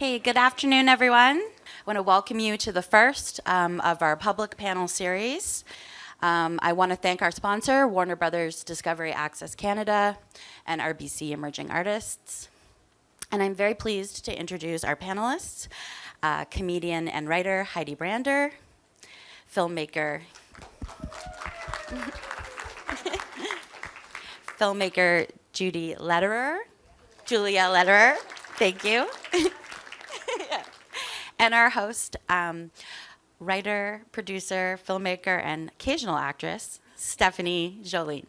Hey, good afternoon, everyone. I want to welcome you to the first of our public panel series. I want to thank our sponsor, Warner Brothers Discovery Access Canada, and RBC Emerging Artists. And I'm very pleased to introduce our panelists, comedian and writer Heidi Brander, filmmaker Julia Lederer, thank you. And our host, writer, producer, filmmaker, and occasional actress, Stephanie Joline.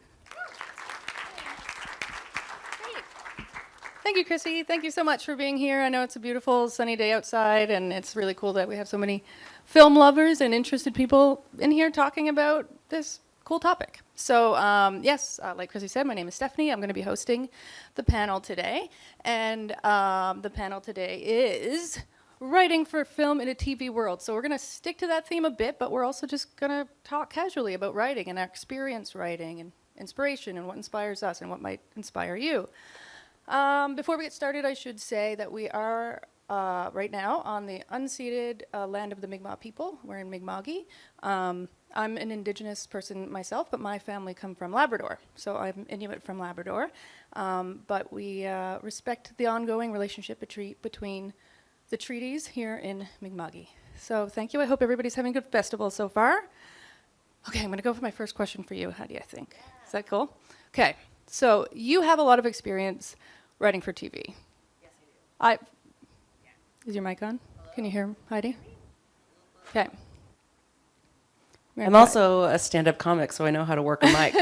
Thank you, Chrissy. Thank you so much for being here. I know it's a beautiful sunny day outside, and it's really cool that we have so many film lovers and interested people in here talking about this cool topic. So yes, like Chrissy said, my name is Stephanie. I'm going to be hosting the panel today. And the panel today is writing for film in a TV world. So we're going to stick to that theme a bit, but we're also just going to talk casually about writing and our experience writing and inspiration and what inspires us and what might inspire you. Before we get started, I should say that we are right now on the unceded land of the Mi'kmaq people. We're in Mi'kma'ki. I'm an Indigenous person myself, but my family come from Labrador. So I'm Inuit from Labrador. But we respect the ongoing relationship between the treaties here in Mi'kma'ki. So thank you. I hope everybody's having a good festival so far. Okay, I'm going to go for my first question for you, Heidi, I think. Is that cool? Okay, so you have a lot of experience writing for TV. Yes, I do. Is your mic on? Can you hear Heidi? Okay. I'm also a stand-up comic, so I know how to work a mic.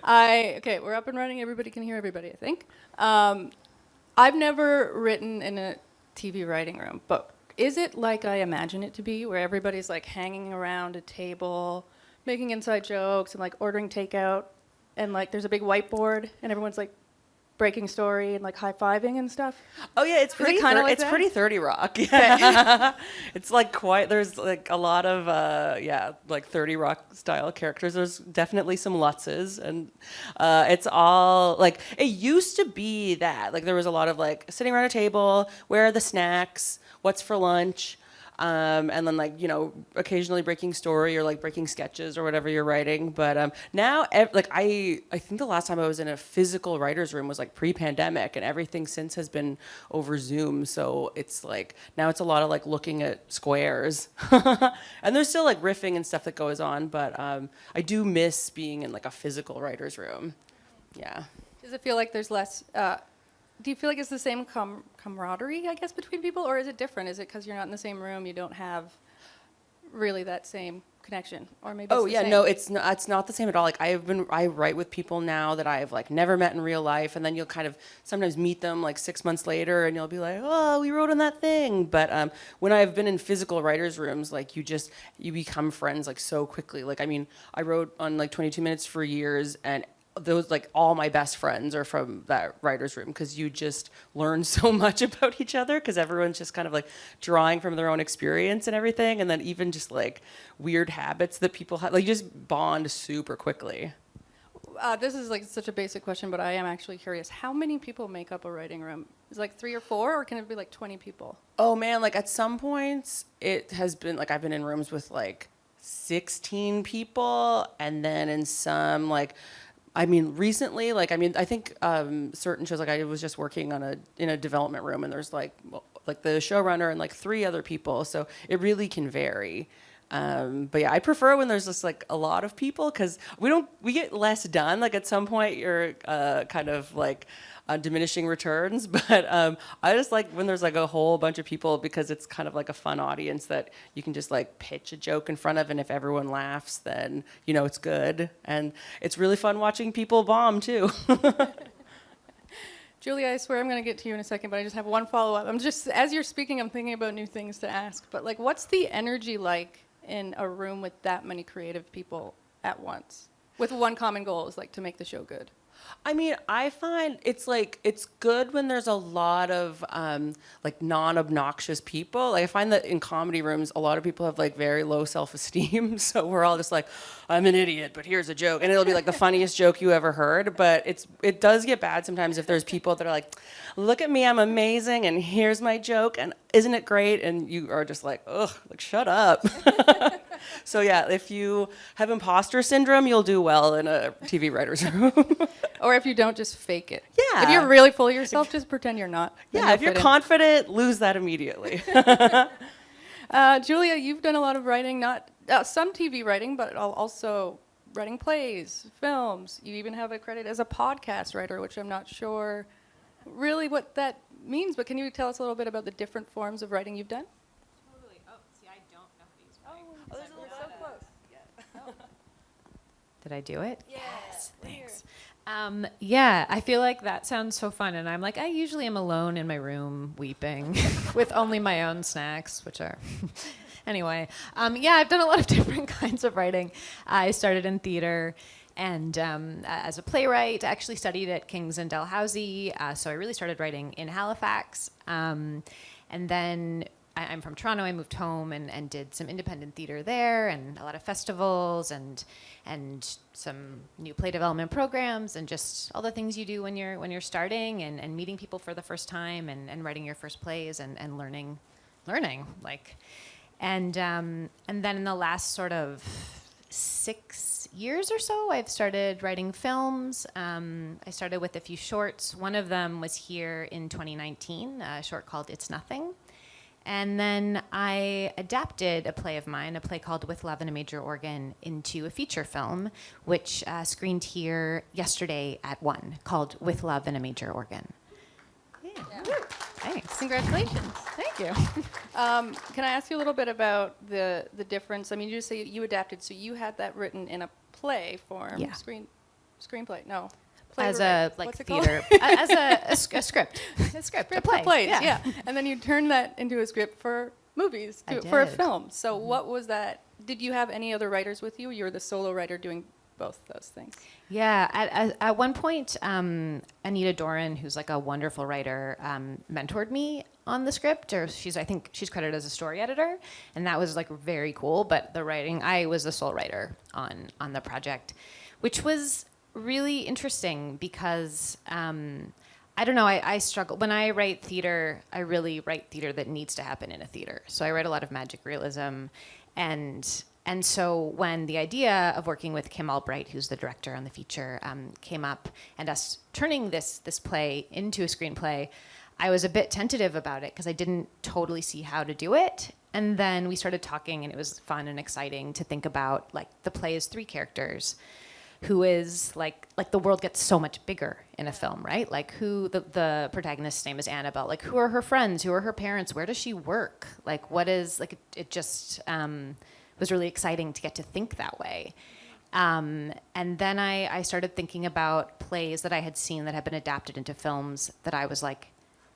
Okay, we're up and running. Everybody can hear everybody, I think. I've never written in a TV writing room, but is it like I imagine it to be, where everybody's like hanging around a table, making inside jokes and like ordering takeout, and like there's a big whiteboard and everyone's like breaking story and like high-fiving and stuff? Oh yeah, it's pretty. Like that? Pretty 30 Rock. Yeah. It's like quite. There's like a lot of like 30 Rock style characters. There's definitely some Lutzes, and it's all like it used to be that like there was a lot of like sitting around a table. Where are the snacks? What's for lunch? And then like, you know, occasionally breaking story or like breaking sketches or whatever you're writing. But now, like I think the last time I was in a physical writer's room was like pre-pandemic, and everything since has been over Zoom. So it's like, now it's a lot of like looking at squares. And there's still like riffing and stuff that goes on, but I do miss being in like a physical writer's room. Yeah. Does it feel like there's less... do you feel like it's the same camaraderie, I guess, between people, or is it different? Is it because you're not in the same room, you don't have really that same connection, or maybe? Oh it's yeah, the same? no, it's not the same at all. Like I write with people now that I've like never met in real life, and then you'll kind of sometimes meet them like 6 months later, and you'll be like, oh, we wrote on that thing. But when I've been in physical writers' rooms, like you become friends like so quickly. Like I mean, I wrote on like 22 Minutes for years, and those like all my best friends are from that writer's room, because you just learn so much about each other, because everyone's just kind of like drawing from their own experience and everything, and then even just like weird habits that people have, like you just bond super quickly. This is like such a basic question, but I am actually curious. How many people make up a writing room? Is it like 3 or 4, or can it be like 20 people? Oh man, like at some points it has been like I've been in rooms with like 16 people, and then in some like I mean, recently, like, I mean, I think certain shows, like I was just working on in a development room, and there's like the showrunner and like 3 other people. So it really can vary. But yeah, I prefer when there's just like a lot of people, because we get less done. Like at some point you're kind of like diminishing returns. But I just like when there's like a whole bunch of people, because it's kind of like a fun audience that you can just like pitch a joke in front of, and if everyone laughs, then you know it's good. And it's really fun watching people bomb too. Julia, I swear I'm going to get to you in a second, but I just have one follow-up. I'm just, as you're speaking, I'm thinking about new things to ask. But like, what's the energy like in a room with that many creative people at once, with one common goal, is like to make the show good? I mean, I find it's good when there's a lot of like non-obnoxious people. Like I find that in comedy rooms, a lot of people have like very low self-esteem. So we're all just like, I'm an idiot, but here's a joke, and it'll be like the funniest joke you ever heard. But it does get bad sometimes if there's people that are like, look at me, I'm amazing, and here's my joke, and isn't it great? And you are just like, ugh, like shut up. So yeah, if you have imposter syndrome, you'll do well in a TV writer's room. Or if you don't, just fake it. Yeah. If you're really full of yourself, just pretend you're not. Then Yeah, you'll if you're fit in. confident, lose that immediately. Julia, you've done a lot of writing, not some TV writing, but also writing plays, films. You even have a credit as a podcast writer, which I'm not sure really what that means, but can you tell us a little bit about the different forms of writing you've done? Totally. Oh, see, I don't know how to use mic. Oh, this is so close. Did I do it? Yes, Thanks. Yeah, I feel like that sounds so fun. And I'm like, I usually am alone in my room weeping with only my own snacks, which are. Anyway, yeah, I've done a lot of different kinds of writing. I started in theater and as a playwright. I actually studied at King's and Dalhousie. So I really started writing in Halifax. And then I'm from Toronto. I moved home and did some independent theater there and a lot of festivals and some new play development programs and just all the things you do when you're starting and meeting people for the first time and writing your first plays and learning like and then in the last sort of 6 years or so, I've started writing films. I started with a few shorts. One of them was here in 2019, a short called It's Nothing. And then I adapted a play of mine, a play called With Love in a Major Organ, into a feature film, which screened here yesterday at 1, called With Love in a Major Organ. Yeah. Thanks. Congratulations. Thank you. Can I ask you a little bit about the difference? I mean, you just say you adapted, so you had that written in a play form, Yeah. screenplay, no. As Playwright. a like What's it called? theater, as a script, a play. For plays, yeah. yeah. And then you turned that into a script for movies, I for a did. film. So what was that? Did you have any other writers with you? You were the solo writer doing both those things. Yeah, at one point, Anita Doran, who's like a wonderful writer, mentored me on the script, or I think she's credited as a story editor, and that was like very cool. But the writing, I was the sole writer on the project, which was really interesting because I don't know, I struggle. When I write theater, I really write theater that needs to happen in a theater. So I write a lot of magic realism, and so when the idea of working with Kim Albright, who's the director on the feature, came up, and us turning this play into a screenplay, I was a bit tentative about it because I didn't totally see how to do it. And then we started talking, and it was fun and exciting to think about like the play is 3 characters, who is like the world gets so much bigger in a film, right? Like who the protagonist's name is Annabelle. Like who are her friends? Who are her parents? Where does she work? Like what is like it just was really exciting to get to think that way. And then I started thinking about plays that I had seen that had been adapted into films that I was like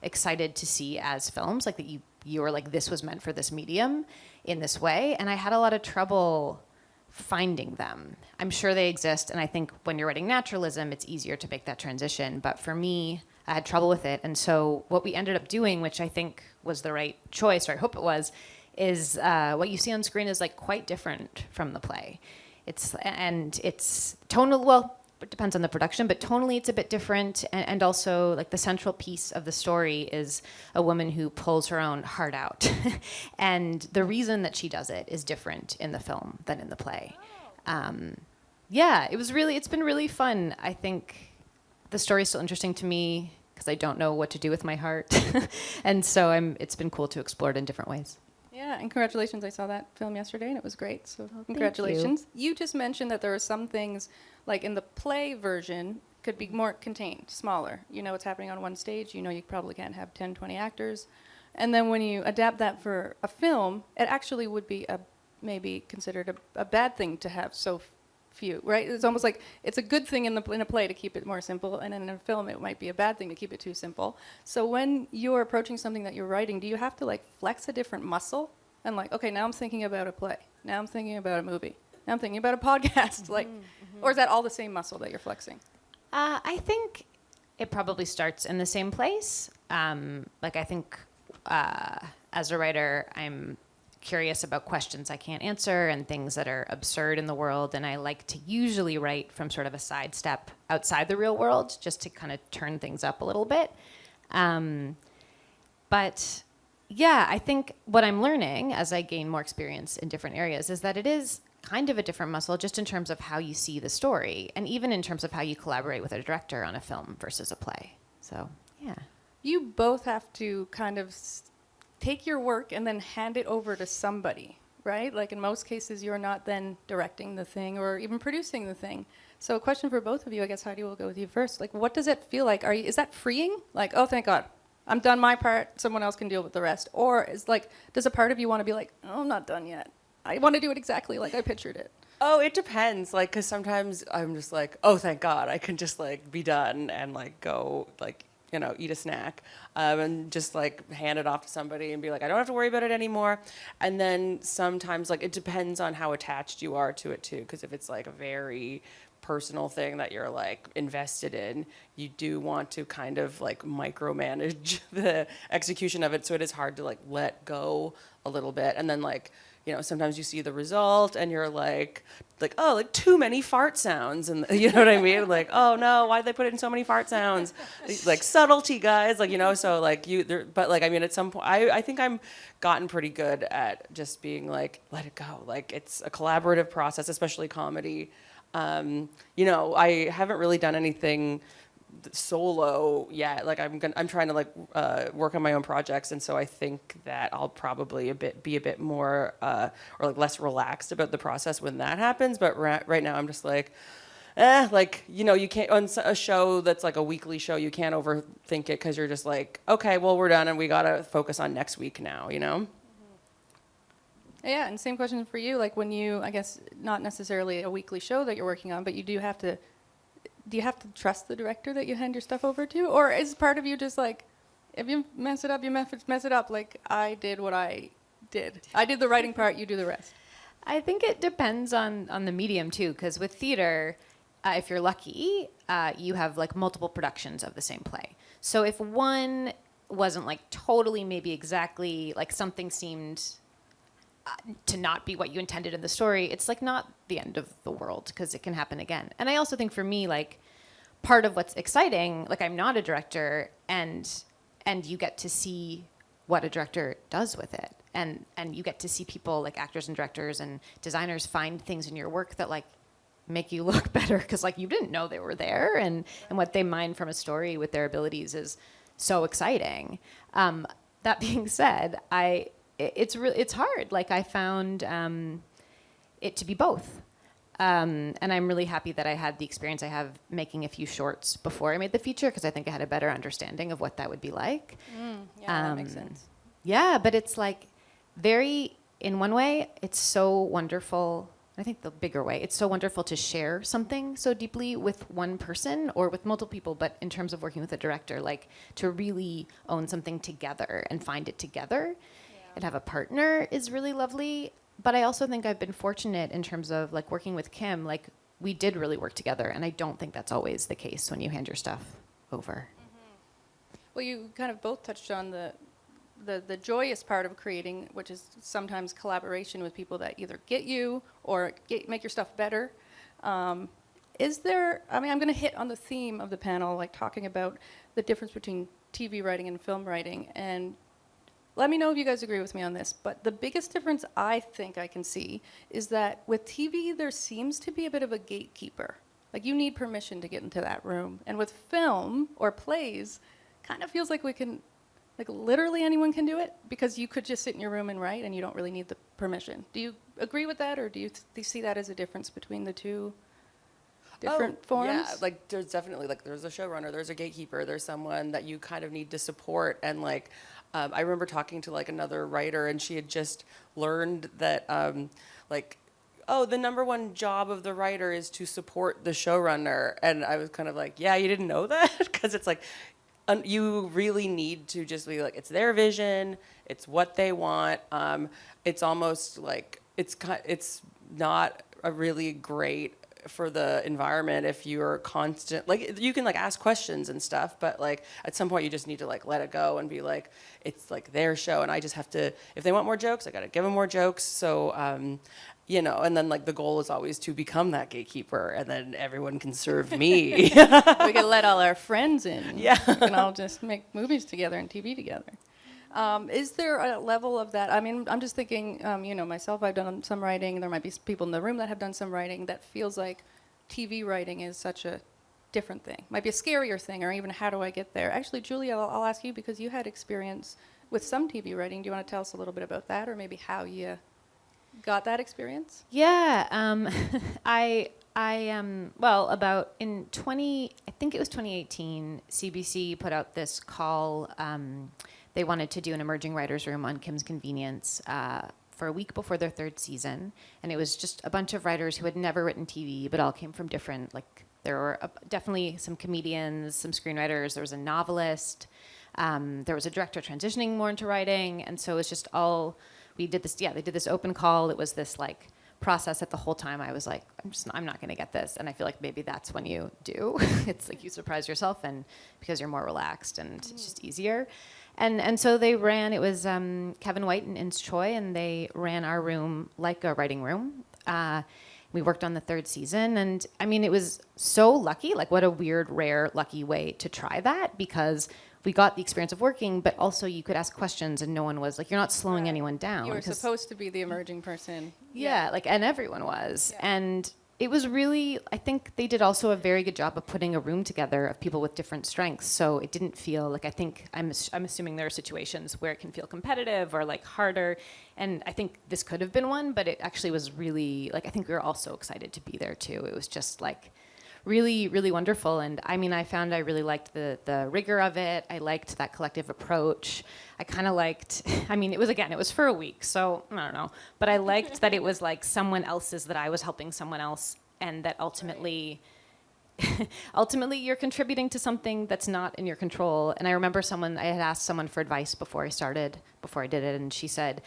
excited to see as films, like that you were like this was meant for this medium in this way, and I had a lot of trouble finding them. I'm sure they exist, and I think when you're writing naturalism, it's easier to make that transition. But for me, I had trouble with it, and so what we ended up doing, which I think was the right choice, or I hope it was, is what you see on screen is like quite different from the play. It's tonal. Well, it depends on the production, but tonally it's a bit different, and also like the central piece of the story is a woman who pulls her own heart out, and the reason that she does it is different in the film than in the play. Yeah, it's been really fun. I think the story is still interesting to me because I don't know what to do with my heart, and so it's been cool to explore it in different ways. Yeah, and congratulations. I saw that film yesterday, and it was great, so congratulations. You just mentioned that there are some things, like in the play version, could be more contained, smaller. You know what's happening on one stage. You know you probably can't have 10, 20 actors. And then when you adapt that for a film, it actually would be maybe considered a bad thing to have so few, right? It's almost like it's a good thing in a play to keep it more simple, and in a film it might be a bad thing to keep it too simple. So when you're approaching something that you're writing, do you have to like flex a different muscle and like, okay, now I'm thinking about a play, now I'm thinking about a movie, now I'm thinking about a podcast, or is that all the same muscle that you're flexing? I think it probably starts in the same place. Like I think as a writer, I'm curious about questions I can't answer and things that are absurd in the world, and I like to usually write from sort of a sidestep outside the real world, just to kind of turn things up a little bit. But yeah, I think what I'm learning as I gain more experience in different areas is that it is kind of a different muscle just in terms of how you see the story, and even in terms of how you collaborate with a director on a film versus a play. So, yeah. You both have to kind of take your work and then hand it over to somebody, right? Like in most cases, you're not then directing the thing or even producing the thing. So a question for both of you, I guess, Heidi, we'll go with you first. Like, what does it feel like? Is that freeing? Like, oh, thank God, I'm done my part, someone else can deal with the rest. Or is like, does a part of you want to be like, oh, I'm not done yet. I want to do it exactly like I pictured it. Oh, it depends. Like, because sometimes I'm just like, oh, thank God, I can just like be done and like go like, you know, eat a snack and just like hand it off to somebody and be like, I don't have to worry about it anymore. And then sometimes like it depends on how attached you are to it too. Because if it's like a very personal thing that you're like invested in, you do want to kind of like micromanage the execution of it. So it is hard to like let go a little bit. And then like, you know, sometimes you see the result and you're like, oh, like too many fart sounds. And you know what I mean? Like, oh no, why'd they put it in so many fart sounds? Like subtlety, guys, like, you know, so like but like, I mean, at some point, I think I'm gotten pretty good at just being like, let it go. Like it's a collaborative process, especially comedy. You know, I haven't really done anything solo yet. Like I'm trying to like work on my own projects, and so I think that I'll probably be a bit more or like less relaxed about the process when that happens. But right now I'm just like, like, you know, you can't on a show that's like a weekly show, you can't overthink it because you're just like, okay, well we're done and we gotta focus on next week now, you know. Yeah, and same question for you. Like when you, I guess, not necessarily a weekly show that you're working on, but you do you have to trust the director that you hand your stuff over to? Or is part of you just like, if you mess it up, you mess it up. Like, I did what I did. I did the writing part, you do the rest. I think it depends on the medium too, because with theater, if you're lucky, you have like multiple productions of the same play. So if one wasn't like totally maybe exactly like something seemed to not be what you intended in the story, it's like not the end of the world because it can happen again. And I also think for me, like part of what's exciting, like I'm not a director, and you get to see what a director does with it, and you get to see people like actors and directors and designers find things in your work that like make you look better because like you didn't know they were there, and what they mine from a story with their abilities is so exciting. That being said, it's hard. Like I found it to be both. And I'm really happy that I had the experience I have making a few shorts before I made the feature, because I think I had a better understanding of what that would be like. Yeah, that makes sense. Yeah, but it's like in one way, it's so wonderful. I think the bigger way, it's so wonderful to share something so deeply with one person or with multiple people, but in terms of working with a director, like to really own something together and find it together and have a partner is really lovely. But I also think I've been fortunate in terms of like working with Kim, like we did really work together, and I don't think that's always the case when you hand your stuff over. Well, you kind of both touched on the joyous part of creating, which is sometimes collaboration with people that either get you or make your stuff better. Is there, I mean, I'm going to hit on the theme of the panel, like talking about the difference between TV writing and film writing, and let me know if you guys agree with me on this, but the biggest difference I think I can see is that with TV, there seems to be a bit of a gatekeeper. Like you need permission to get into that room. And with film or plays, kind of feels like we can, like literally anyone can do it, because you could just sit in your room and write and you don't really need the permission. Do you agree with that, or do you see that as a difference between the two different forms? Yeah, like there's definitely like there's a showrunner, there's a gatekeeper, there's someone that you kind of need to support. And like I remember talking to like another writer, and she had just learned that like, oh, the number one job of the writer is to support the showrunner. And I was kind of like, yeah, you didn't know that? Because it's like you really need to just be like, it's their vision, it's what they want. It's almost like it's not a really great for the environment if you're constant, like you can like ask questions and stuff, but like at some point you just need to like let it go and be like, it's like their show and I just have to, if they want more jokes, I got to give them more jokes. So, you know, and then like the goal is always to become that gatekeeper and then everyone can serve me. We can let all our friends in. Yeah. We can all just make movies together and TV together. Is there a level of that? I mean, I'm just thinking, you know, myself, I've done some writing. There might be people in the room that have done some writing that feels like TV writing is such a different thing. Might be a scarier thing, or even how do I get there? Actually, Julia, I'll ask you because you had experience with some TV writing. Do you want to tell us a little bit about that, or maybe how you got that experience? Yeah, well, about in I think it was 2018, CBC put out this call. They wanted to do an emerging writers room on Kim's Convenience for a week before their third season, and it was just a bunch of writers who had never written TV, but all came from different, like there were definitely some comedians, some screenwriters, there was a novelist, there was a director transitioning more into writing, and so it was just all, they did this open call. It was this like process that the whole time I was like, I'm not going to get this. And I feel like maybe that's when you do. It's like you surprise yourself and because you're more relaxed and it's just easier. And so they ran, it was Kevin White and Ince Choi, and they ran our room like a writing room. We worked on the third season, and I mean, it was so lucky, like what a weird, rare, lucky way to try that, because we got the experience of working, but also you could ask questions and no one was, like, you're not slowing anyone down. You were supposed to be the emerging person. Yeah, like, and everyone was. Yeah. And it was really, I think they did also a very good job of putting a room together of people with different strengths. So it didn't feel like, I'm assuming there are situations where it can feel competitive or like harder. And I think this could have been one, but it actually was really, like, I think we were all so excited to be there too. It was just like really, really wonderful. And I mean, I found I really liked the rigor of it. I liked that collective approach. I kind of liked, I mean, it was for a week, so I don't know. But I liked that it was like someone else's, that I was helping someone else, and that ultimately, ultimately you're contributing to something that's not in your control. And I remember I had asked someone for advice before I did it, and she said,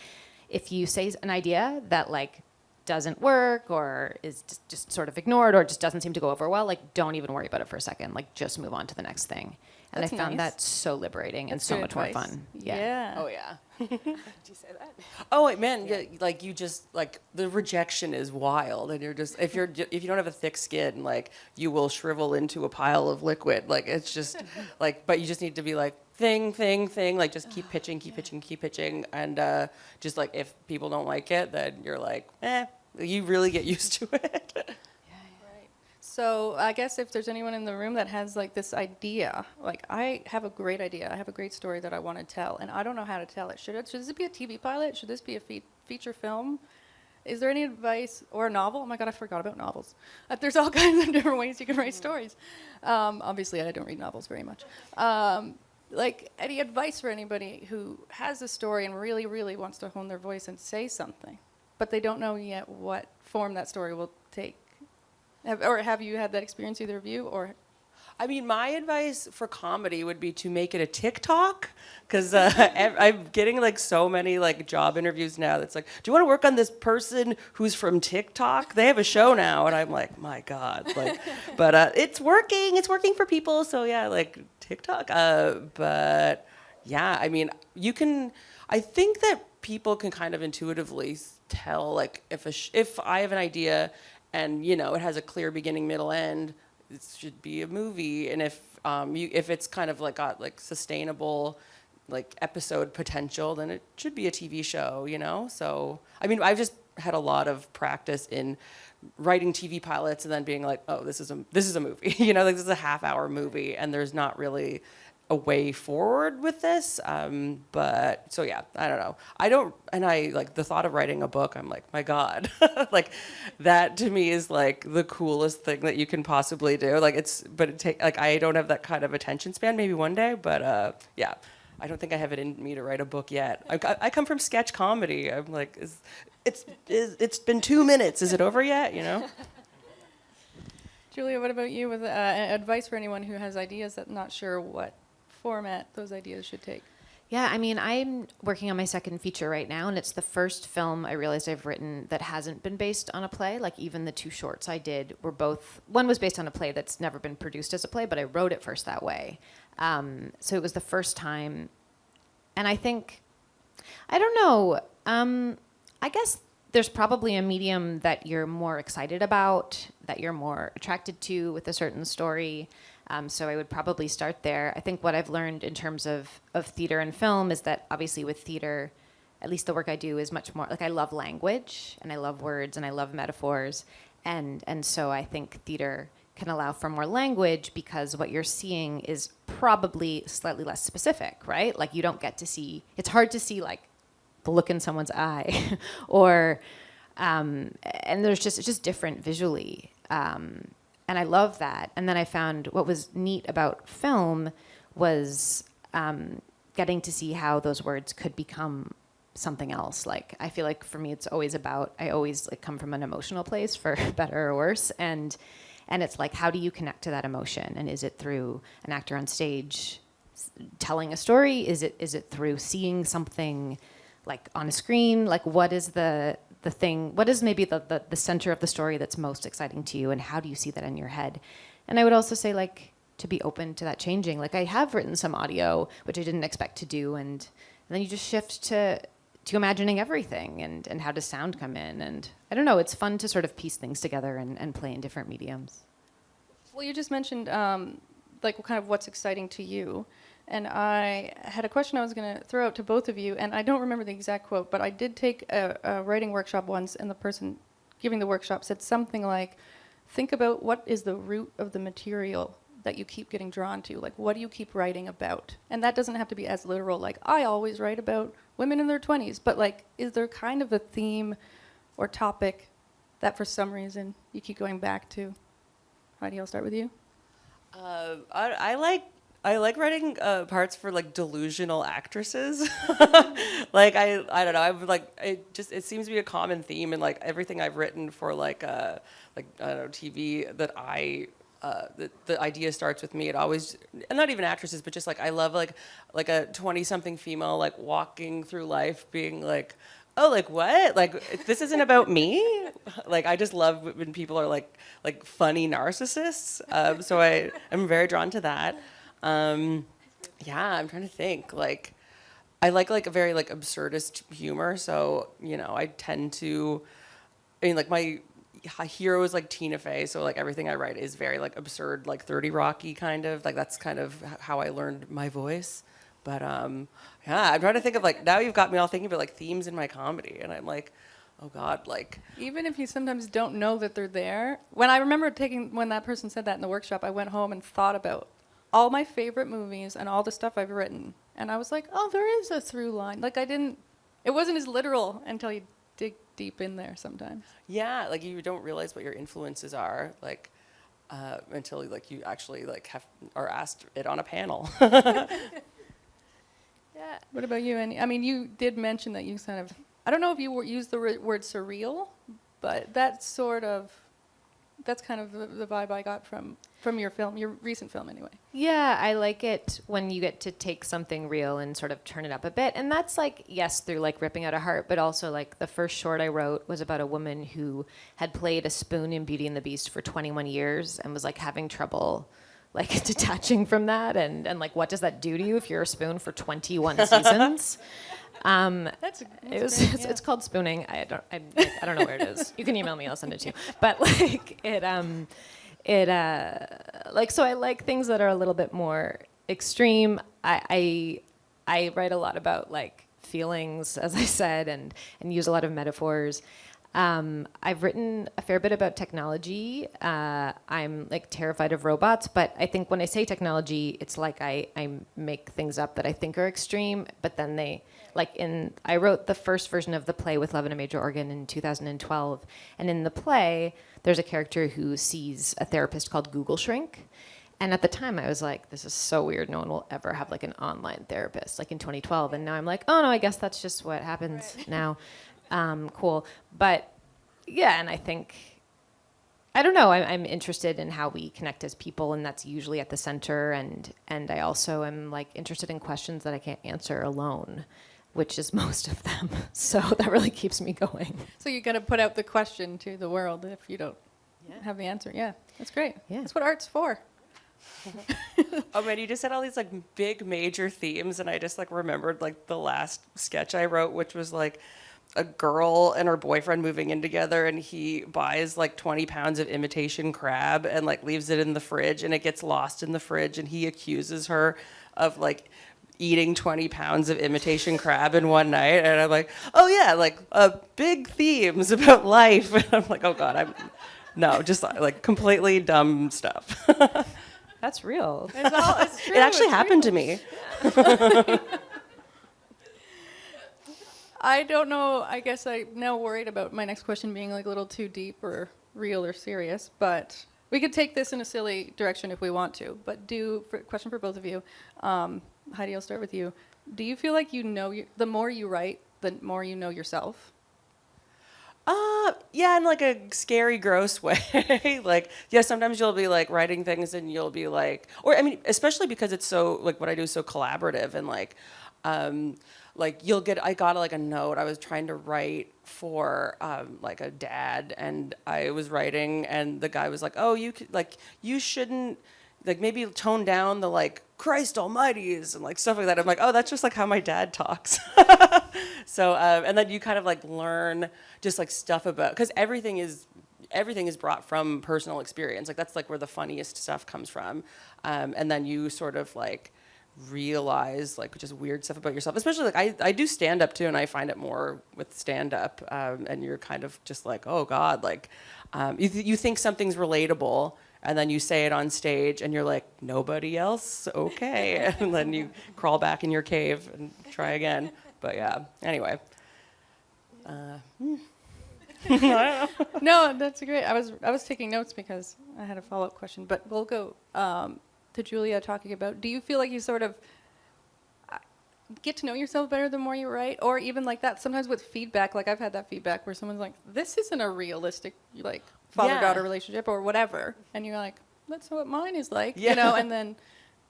if you say an idea that like doesn't work or is just sort of ignored or just doesn't seem to go over well, like don't even worry about it for a second, like just move on to the next thing. And That's I found nice. that so liberating and That's so good much more advice. fun. Yeah. Oh yeah. Did you say that? Oh wait, man, yeah, like you just like the rejection is wild, and you're just if you don't have a thick skin, like you will shrivel into a pile of liquid. Like it's just like, but you just need to be like thing, like just keep pitching, and just like if people don't like it, then you're like, you really get used to it. Right. So I guess if there's anyone in the room that has like this idea, like I have a great idea, I have a great story that I want to tell, and I don't know how to tell it. Should this be a TV pilot? Should this be a feature film? Is there any advice, or a novel? Oh my God, I forgot about novels. There's all kinds of different ways you can write stories. Obviously, I don't read novels very much. Like any advice for anybody who has a story and really, really wants to hone their voice and say something, but they don't know yet what form that story will take? Have you had that experience, either of you? Or I mean, my advice for comedy would be to make it a TikTok, because I'm getting like so many like job interviews now that's like, do you want to work on this person who's from TikTok? They have a show now, and I'm like, my God, like, but it's working for people, so yeah, like TikTok. But yeah, I mean, I think that people can kind of intuitively tell, like, if I have an idea and you know it has a clear beginning, middle, end, it should be a movie. And if it's kind of like got like sustainable like episode potential, then it should be a TV show, you know? So I mean, I've just had a lot of practice in writing TV pilots and then being like, oh, this is a movie. You know, like this is a half-hour movie and there's not really a way forward with this. But so yeah, I don't know. I like the thought of writing a book, I'm like, my God, like that to me is like the coolest thing that you can possibly do. Like I don't have that kind of attention span, maybe one day, but yeah, I don't think I have it in me to write a book yet. I come from sketch comedy. I'm like, it's been 2 minutes. Is it over yet? You know? Julia, what about you with advice for anyone who has ideas that not sure what format those ideas should take? Yeah, I mean, I'm working on my second feature right now, and it's the first film I realized I've written that hasn't been based on a play. Like, even the two shorts I did were both, one was based on a play that's never been produced as a play, but I wrote it first that way. So it was the first time. And I think, I don't know, I guess there's probably a medium that you're more excited about, that you're more attracted to with a certain story. So I would probably start there. I think what I've learned in terms of theater and film is that obviously with theater, at least the work I do is much more, like I love language and I love words and I love metaphors. And so I think theater can allow for more language because what you're seeing is probably slightly less specific, right? Like you don't get to see, it's hard to see like the look in someone's eye or, and there's just, it's just different visually. And I love that. And then I found what was neat about film was getting to see how those words could become something else. Like, I feel like for me, it's always about, I always like come from an emotional place for better or worse. And it's like, how do you connect to that emotion? And is it through an actor on stage telling a story? Is it through seeing something like on a screen? Like, what is the thing, what is maybe the center of the story that's most exciting to you, and how do you see that in your head? And I would also say, like, to be open to that changing. Like, I have written some audio, which I didn't expect to do, and then you just shift to imagining everything, and how does sound come in, and I don't know, it's fun to sort of piece things together and play in different mediums. Well, you just mentioned like kind of what's exciting to you. And I had a question I was going to throw out to both of you, and I don't remember the exact quote, but I did take a writing workshop once, and the person giving the workshop said something like, think about what is the root of the material that you keep getting drawn to. Like, what do you keep writing about? And that doesn't have to be as literal, like, I always write about women in their 20s, but like, is there kind of a theme or topic that for some reason you keep going back to? Heidi, I'll start with you. I like writing parts for like delusional actresses. Like I don't know. I'm like it seems to be a common theme in like everything I've written for like I don't know, TV that the idea starts with me. It always, and not even actresses, but just like I love like a 20-something female like walking through life being like, oh, like what? Like this isn't about me. Like I just love when people are like funny narcissists. So I'm very drawn to that. Yeah, I'm trying to think. Like, I like a very like absurdist humor. So I tend to. I mean, like my hero is like Tina Fey. So like everything I write is very like absurd, like 30 Rocky kind of. Like that's kind of how I learned my voice. But yeah, I'm trying to think of like now you've got me all thinking about like themes in my comedy, and I'm like, oh God, like. Even if you sometimes don't know that they're there. When that person said that in the workshop, I went home and thought about all my favorite movies and all the stuff I've written. And I was like, oh, there is a through line. Like it wasn't as literal until you dig deep in there sometimes. Yeah, like you don't realize what your influences are, like until like you actually like are asked it on a panel. Yeah. What about you, Annie? I mean, you did mention that you kind of, I don't know if you used the word surreal, but that's kind of the vibe I got from your film, your recent film anyway. Yeah, I like it when you get to take something real and sort of turn it up a bit. And that's like, yes, through like ripping out a heart, but also like the first short I wrote was about a woman who had played a spoon in Beauty and the Beast for 21 years and was like having trouble like detaching from that. And like, what does that do to you if you're a spoon for 21 seasons? It's called Spooning. I don't know where it is. You can email me, I'll send it to you. But like so I like things that are a little bit more extreme. I write a lot about like feelings, as I said, and use a lot of metaphors. I've written a fair bit about technology. I'm like terrified of robots, but I think when I say technology, it's like I make things up that I think are extreme, but then I wrote the first version of the play with Love in a Major Organ in 2012, and in the play, there's a character who sees a therapist called Google Shrink. And at the time, I was like, this is so weird. No one will ever have like an online therapist, like in 2012. And now I'm like, oh no, I guess that's just what happens now. Cool. But yeah, and I think I don't know. I'm interested in how we connect as people, and that's usually at the center. And I also am like interested in questions that I can't answer alone, which is most of them. So that really keeps me going. So you got to put out the question to the world if you don't have the answer. Yeah, that's great. Yeah. That's what art's for. Oh man, you just had all these like big major themes, and I just like remembered like the last sketch I wrote, which was like a girl and her boyfriend moving in together, and he buys like 20 pounds of imitation crab and like leaves it in the fridge, and it gets lost in the fridge, and he accuses her of like eating 20 pounds of imitation crab in one night. And I'm like, oh yeah, like big themes about life. And I'm like, oh god, no, just like completely dumb stuff. That's real. It's true. It actually It's happened real. to me. I don't know. I guess I'm now worried about my next question being like a little too deep or real or serious, but we could take this in a silly direction if we want to. But question for both of you. Heidi, I'll start with you. Do you feel like you know, the more you write, the more you know yourself? Yeah, in like a scary, gross way. Like, yeah, sometimes you'll be like writing things and you'll be like, or I mean, especially because it's so like what I do is so collaborative and like I got like a note. I was trying to write for like a dad, and I was writing, and the guy was like, "Oh, you shouldn't like maybe tone down the like Christ Almighty's and like stuff like that." I'm like, "Oh, that's just like how my dad talks." So and then you kind of like learn just like stuff about, because everything is brought from personal experience. Like that's like where the funniest stuff comes from, and then you sort of like realize like just weird stuff about yourself, especially like I do stand up too, and I find it more with stand up, and you're kind of just like, oh god, like you think something's relatable, and then you say it on stage and you're like, nobody else, okay. And then you crawl back in your cave and try again. But yeah, anyway. No, that's great. I was taking notes because I had a follow-up question, but we'll go to Julia talking about, do you feel like you sort of get to know yourself better the more you write? Or even like that, sometimes with feedback, like I've had that feedback where someone's like, this isn't a realistic like father-daughter relationship or whatever. And you're like, that's what mine is like, you know, and then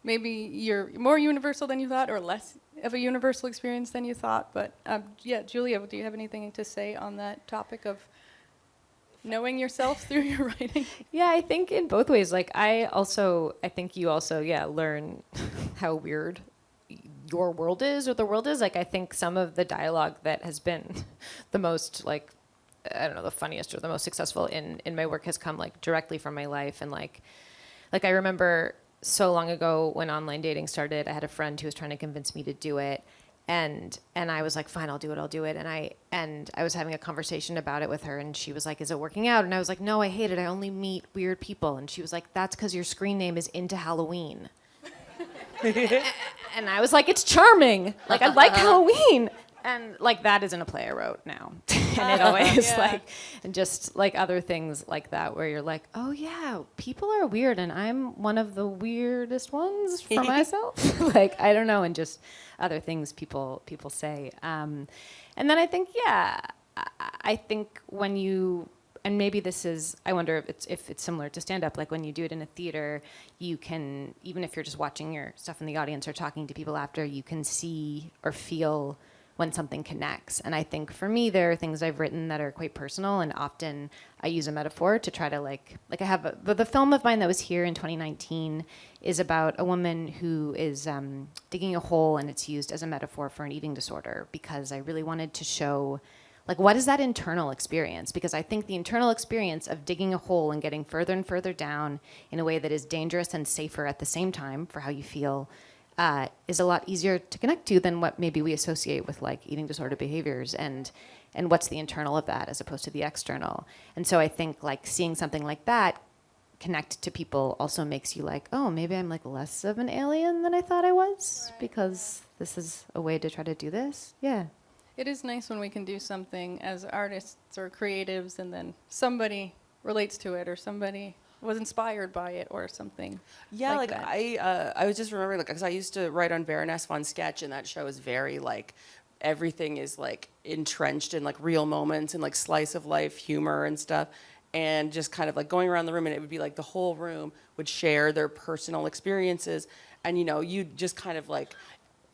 maybe you're more universal than you thought or less of a universal experience than you thought. But yeah, Julia, do you have anything to say on that topic of knowing yourself through your writing? Yeah, I think in both ways. Like I think you also, learn how weird your world is or the world is. Like I think some of the dialogue that has been the most like, I don't know, the funniest or the most successful in my work has come like directly from my life. And like I remember so long ago when online dating started, I had a friend who was trying to convince me to do it. And I was like, fine, I'll do it. And I was having a conversation about it with her, and she was like, is it working out? And I was like, no, I hate it. I only meet weird people. And she was like, that's because your screen name is Into Halloween. And I was like, it's charming. Like, I like Halloween. And like that isn't a play I wrote now. And it always and just like other things like that where you're like, oh yeah, people are weird and I'm one of the weirdest ones for myself. Like, I don't know, and just other things people say. And then I think, I think when you, and maybe this is, I wonder if it's similar to stand-up, like when you do it in a theater, you can, even if you're just watching your stuff in the audience or talking to people after, you can see or feel when something connects. And I think for me, there are things I've written that are quite personal, and often I use a metaphor to try to like I have the film of mine that was here in 2019 is about a woman who is digging a hole, and it's used as a metaphor for an eating disorder because I really wanted to show like what is that internal experience, because I think the internal experience of digging a hole and getting further and further down in a way that is dangerous and safer at the same time for how you feel is a lot easier to connect to than what maybe we associate with like eating disorder behaviors, and what's the internal of that as opposed to the external. And so I think like seeing something like that connect to people also makes you like, oh, maybe I'm like less of an alien than I thought I was, because this is a way to try to do this. Yeah. It is nice when we can do something as artists or creatives and then somebody relates to it or somebody was inspired by it or something. Yeah, like that. I was just remembering, like, because I used to write on Baroness von Sketch, and that show is very like everything is like entrenched in like real moments and like slice of life humor and stuff. and just kind of like going around the room, and it would be like the whole room would share their personal experiences, and you just kind of like,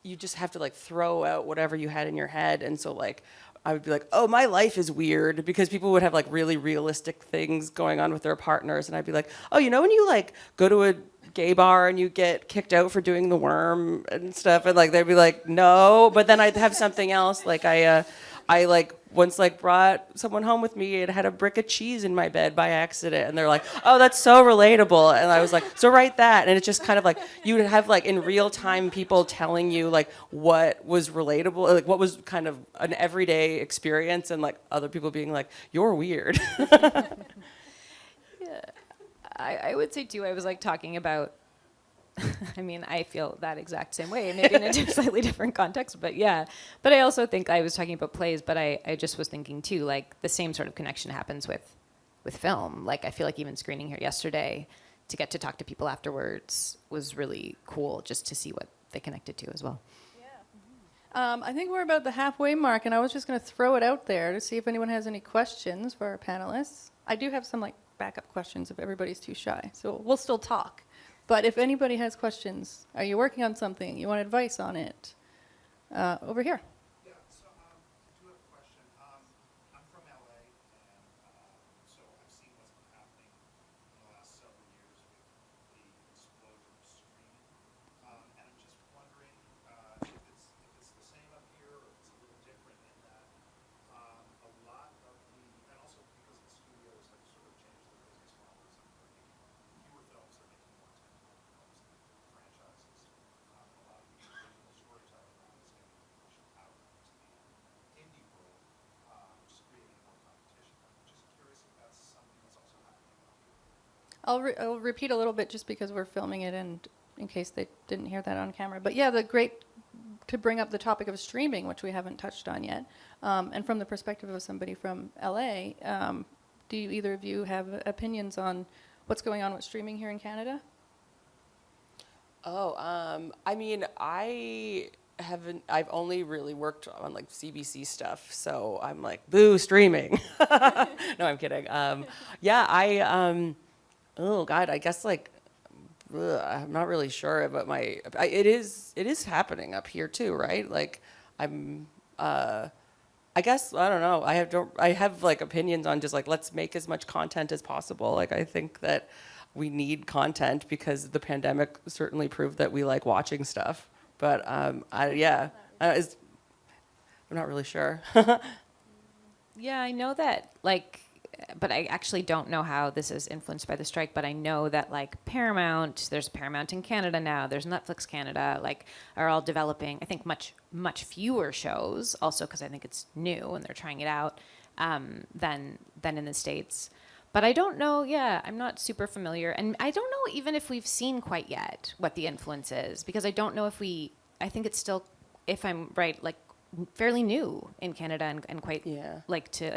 you just have to like throw out whatever you had in your head. And so like I would be like, oh, my life is weird, because people would have like really realistic things going on with their partners, and I'd be like, oh, when you like go to a gay bar and you get kicked out for doing the worm and stuff, and like they'd be like, no, but then I'd have something else, like I like once like brought someone home with me and had a brick of cheese in my bed by accident, and they're like, oh, that's so relatable. And I was like, so write that. And it's just kind of like you would have like in real time people telling you like what was relatable, like what was kind of an everyday experience, and like other people being like, you're weird. I would say too, I was like talking about, I mean, I feel that exact same way, maybe in a slightly different context, but yeah. But I also think I was talking about plays, but I just was thinking too, like the same sort of connection happens with film. Like I feel like even screening here yesterday, to get to talk to people afterwards was really cool, just to see what they connected to as well. I think we're about the halfway mark, and I was just going to throw it out there to see if anyone has any questions for our panelists. I do have some like backup questions if everybody's too shy, so we'll still talk. But if anybody has questions, are you working on something? You want advice on it? Over here. Yeah, so I do have a question. I'm from LA, and so I've seen what's been happening in the last several years with the explosion of streaming. And I'm just wondering if it's the same up here or if it's a little different in that a lot of the, and also because the studios have sort of changed their business models and they're making fewer films, they're making more tentpole films, franchises. A lot of the original storytelling now is getting pushed out into the indie world, which is creating more competition. I'm just curious if that's something that's also happening up here. I'll repeat a little bit just because we're filming it and in case they didn't hear that on camera. But yeah, to bring up the topic of streaming, which we haven't touched on yet, and from the perspective of somebody from LA, do either of you have opinions on what's going on with streaming here in Canada? Oh, I mean, I've only really worked on like CBC stuff, so I'm like, boo, streaming. No, I'm kidding. Yeah, oh God, I guess like, I'm not really sure, but it is happening up here too, right? Like, I guess, I don't know. I have like opinions on just like, let's make as much content as possible. Like, I think that we need content because the pandemic certainly proved that we like watching stuff. But I'm not really sure. Yeah, I know that, like, but I actually don't know how this is influenced by the strike, but I know that, like, there's Paramount in Canada now, there's Netflix Canada, like, are all developing, I think, much, much fewer shows, also because I think it's new and they're trying it out, than in the States. But I don't know, I'm not super familiar. And I don't know even if we've seen quite yet what the influence is, because I don't know I think it's still, if I'm right, like, fairly new in Canada and quite I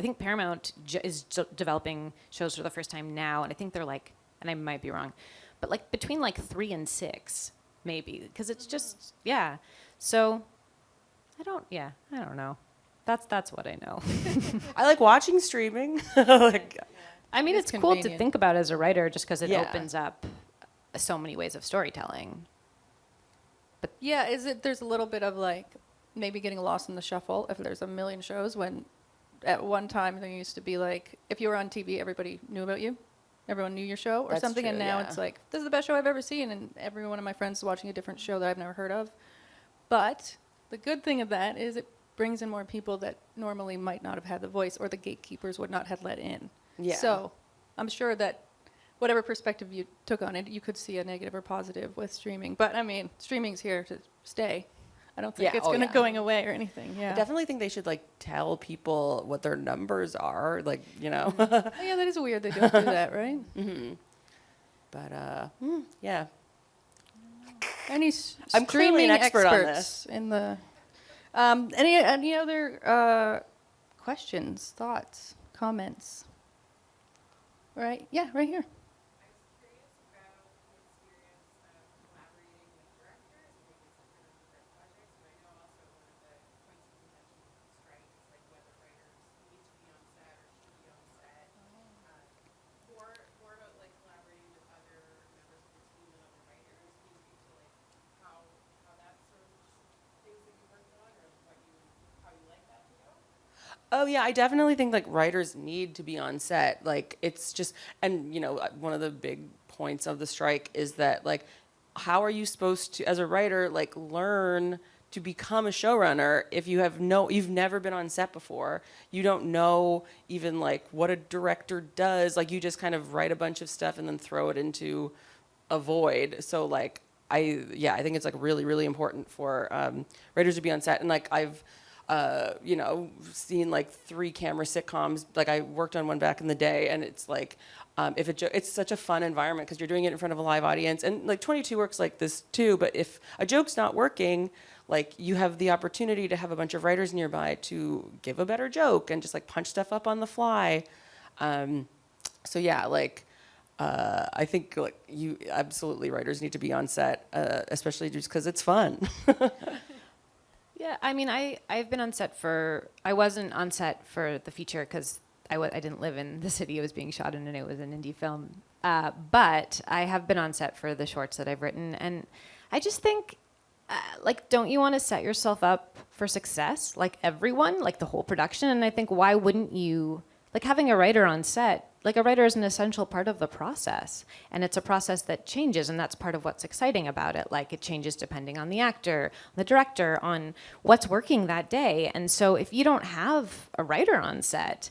think Paramount is developing shows for the first time now, and I think they're like, and I might be wrong, but like between like 3 and 6 maybe, because it's just so I don't know. That's what I know. I like watching streaming. Like, I mean, it's cool to convenient. think about as a writer, just because it opens up so many ways of storytelling. But yeah, there's a little bit of like maybe getting lost in the shuffle if there's a million shows, when at one time there used to be like, if you were on TV, everybody knew about you. Everyone knew your show or That's something. true, And now yeah. it's like, this is the best show I've ever seen. And every one of my friends is watching a different show that I've never heard of. But the good thing of that is it brings in more people that normally might not have had the voice, or the gatekeepers would not have let in. Yeah. So I'm sure that whatever perspective you took on it, you could see a negative or positive with streaming. But I mean, streaming's here to stay. I don't think it's going away or anything. Yeah. I definitely think they should like tell people what their numbers are, like, Oh, yeah, that is weird. They don't do that, right? But yeah. Any I'm clearly streaming an expert on experts in the any other questions, thoughts, comments? Right? Yeah, right here. Oh yeah, I definitely think like writers need to be on set. Like it's just, and one of the big points of the strike is that like, how are you supposed to, as a writer, like learn to become a showrunner if you've never been on set before. You don't know even like what a director does. Like you just kind of write a bunch of stuff and then throw it into a void. So like, I think it's like really, really important for writers to be on set. And like I've seen like 3 camera sitcoms. Like I worked on one back in the day, and it's like, it's such a fun environment because you're doing it in front of a live audience. And like 22 works like this too. But if a joke's not working, like you have the opportunity to have a bunch of writers nearby to give a better joke and just like punch stuff up on the fly. So yeah, like. I think like you absolutely writers need to be on set, especially just because it's fun. Yeah, I mean, I've been on set I wasn't on set for the feature because I didn't live in the city it was being shot in, and it was an indie film. But I have been on set for the shorts that I've written, and I just think, like, don't you want to set yourself up for success, like everyone, like the whole production? And I think, why wouldn't you, like having a writer on set, like a writer is an essential part of the process, and it's a process that changes, and that's part of what's exciting about it. Like it changes depending on the actor, the director, on what's working that day. And so if you don't have a writer on set,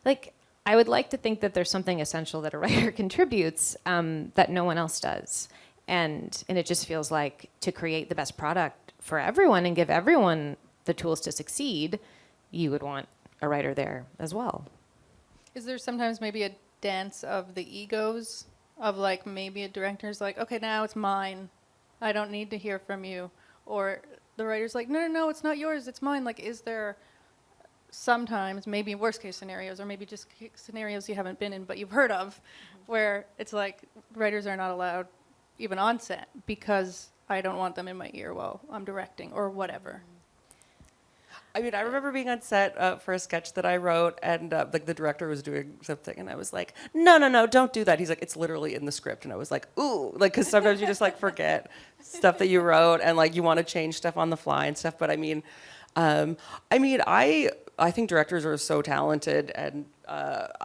like I would like to think that there's something essential that a writer contributes that no one else does. And it just feels like to create the best product for everyone and give everyone the tools to succeed, you would want a writer there as well. Is there sometimes maybe a dance of the egos of like maybe a director's like, okay, now it's mine. I don't need to hear from you. Or the writer's like, no, it's not yours, it's mine. Like, is there sometimes, maybe worst case scenarios, or maybe just scenarios you haven't been in but you've heard of, where it's like writers are not allowed even on set because I don't want them in my ear while I'm directing or whatever? I mean, I remember being on set for a sketch that I wrote, and like the director was doing something, and I was like, no, don't do that. He's like, it's literally in the script, and I was like, ooh, like because sometimes you just like forget stuff that you wrote, and like you want to change stuff on the fly and stuff. But I mean, I think directors are so talented, and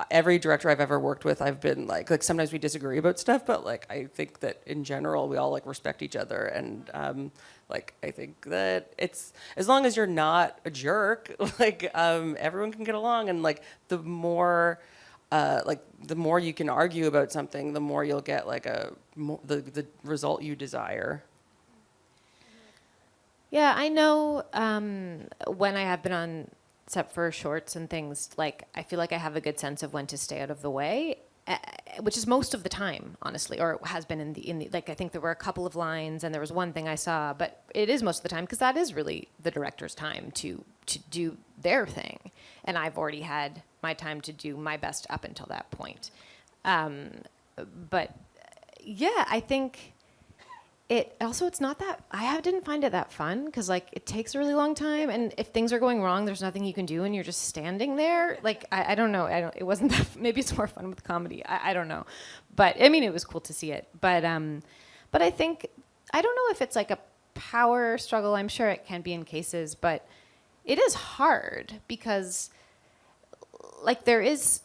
every director I've ever worked with, I've been like sometimes we disagree about stuff, but like I think that in general we all like respect each other, and like I think that it's as long as you're not a jerk, like everyone can get along, and like the more you can argue about something, the more you'll get like the result you desire. Yeah, I know when I have been on set for shorts and things, like I feel like I have a good sense of when to stay out of the way, which is most of the time, honestly, or has been in the like I think there were a couple of lines and there was one thing I saw, but it is most of the time because that is really the director's time to do their thing, and I've already had my time to do my best up until that point. But yeah, I think it's not that didn't find it that fun because like it takes a really long time, and if things are going wrong, there's nothing you can do, and you're just standing there. Like I don't know. It wasn't that. Maybe it's more fun with comedy. I don't know, but I mean it was cool to see it. But I think I don't know if it's like a power struggle. I'm sure it can be in cases, but it is hard because like